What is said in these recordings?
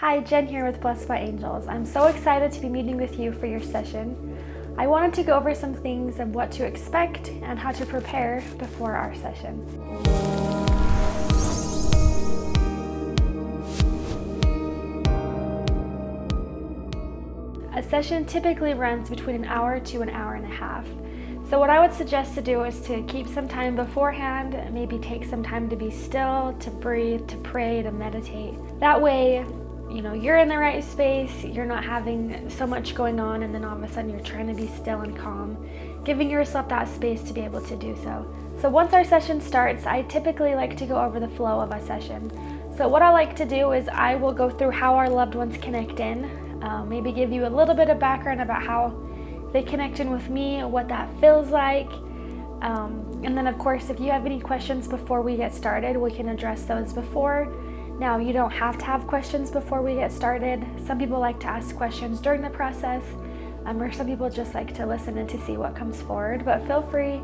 Hi, Jen here with Blessed by Angels. I'm so excited to be meeting with you for your session. I wanted to go over some things of what to expect and how to prepare before our session. A session typically runs between an hour to an hour and a half. So what I would suggest to do is to keep some time beforehand, maybe take some time to be still, to breathe, to pray, to meditate. That way, you're in the right space, you're not having so much going on, and then all of a sudden you're trying to be still and calm, giving yourself that space to be able to do so. So once our session starts, I typically like to go over the flow of a session. So what I like to do is I will go through how our loved ones connect in, maybe give you a little bit of background about how they connect in with me, what that feels like. And then of course, if you have any questions before we get started, we can address those before. Now, you don't have to have questions before we get started. Some people like to ask questions during the process, or some people just like to listen and to see what comes forward. But feel free,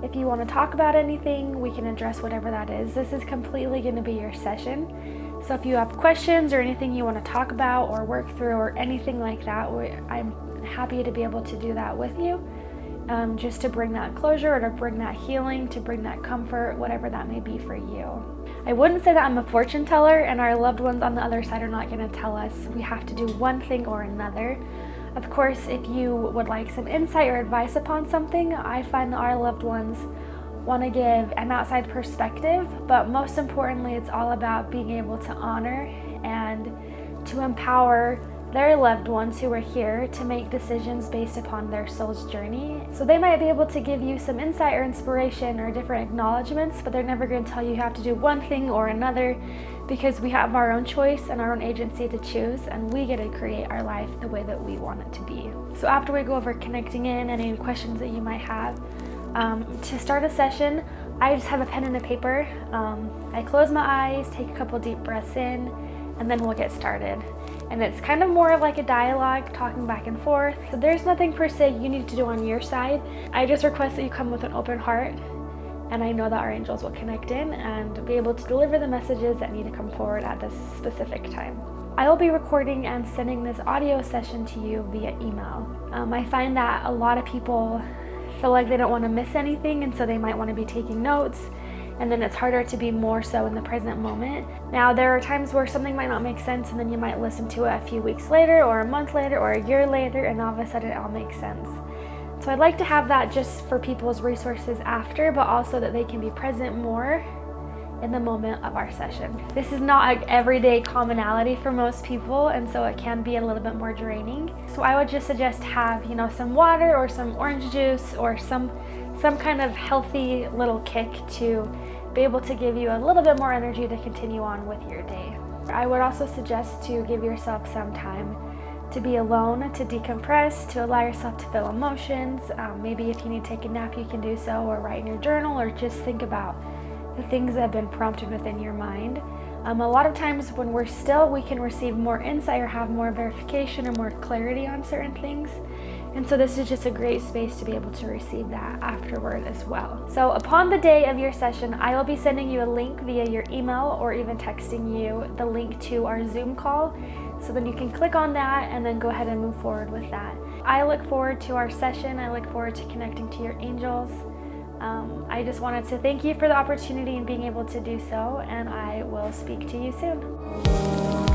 if you want to talk about anything, we can address whatever that is. This is completely going to be your session. So if you have questions or anything you want to talk about or work through or anything like that, I'm happy to be able to do that with you, just to bring that closure or to bring that healing, to bring that comfort, whatever that may be for you. I wouldn't say that I'm a fortune teller, and our loved ones on the other side are not going to tell us we have to do one thing or another. Of course, if you would like some insight or advice upon something, I find that our loved ones want to give an outside perspective, but most importantly, it's all about being able to honor and to empower their loved ones who are here to make decisions based upon their soul's journey. So they might be able to give you some insight or inspiration or different acknowledgments, but they're never going to tell you have to do one thing or another, because we have our own choice and our own agency to choose, and we get to create our life the way that we want it to be. So after we go over connecting in and any questions that you might have, to start a session, I just have a pen and a paper. I close my eyes, take a couple deep breaths in, and then we'll get started. And it's kind of more of like a dialogue, talking back and forth. So there's nothing per se you need to do on your side. I just request that you come with an open heart, and I know that our angels will connect in and be able to deliver the messages that need to come forward at this specific time. I will be recording and sending this audio session to you via email. I find that a lot of people feel like they don't want to miss anything, and so they might want to be taking notes, and then it's harder to be more so in the present moment. Now, there are times where something might not make sense, and then you might listen to it a few weeks later or a month later or a year later, and all of a sudden it all makes sense. So I'd like to have that just for people's resources after, but also that they can be present more in the moment of our session. This is not an everyday commonality for most people, and so it can be a little bit more draining. So I would just suggest have, some water or some orange juice or some kind of healthy little kick to be able to give you a little bit more energy to continue on with your day. I would also suggest to give yourself some time to be alone, to decompress, to allow yourself to feel emotions. Maybe if you need to take a nap, you can do so, or write in your journal, or just think about the things that have been prompted within your mind. A lot of times when we're still, we can receive more insight or have more verification or more clarity on certain things. And so this is just a great space to be able to receive that afterward as well. So upon the day of your session, I will be sending you a link via your email or even texting you the link to our Zoom call. So then you can click on that and then go ahead and move forward with that. I look forward to our session. I look forward to connecting to your angels. I just wanted to thank you for the opportunity and being able to do so, and I will speak to you soon.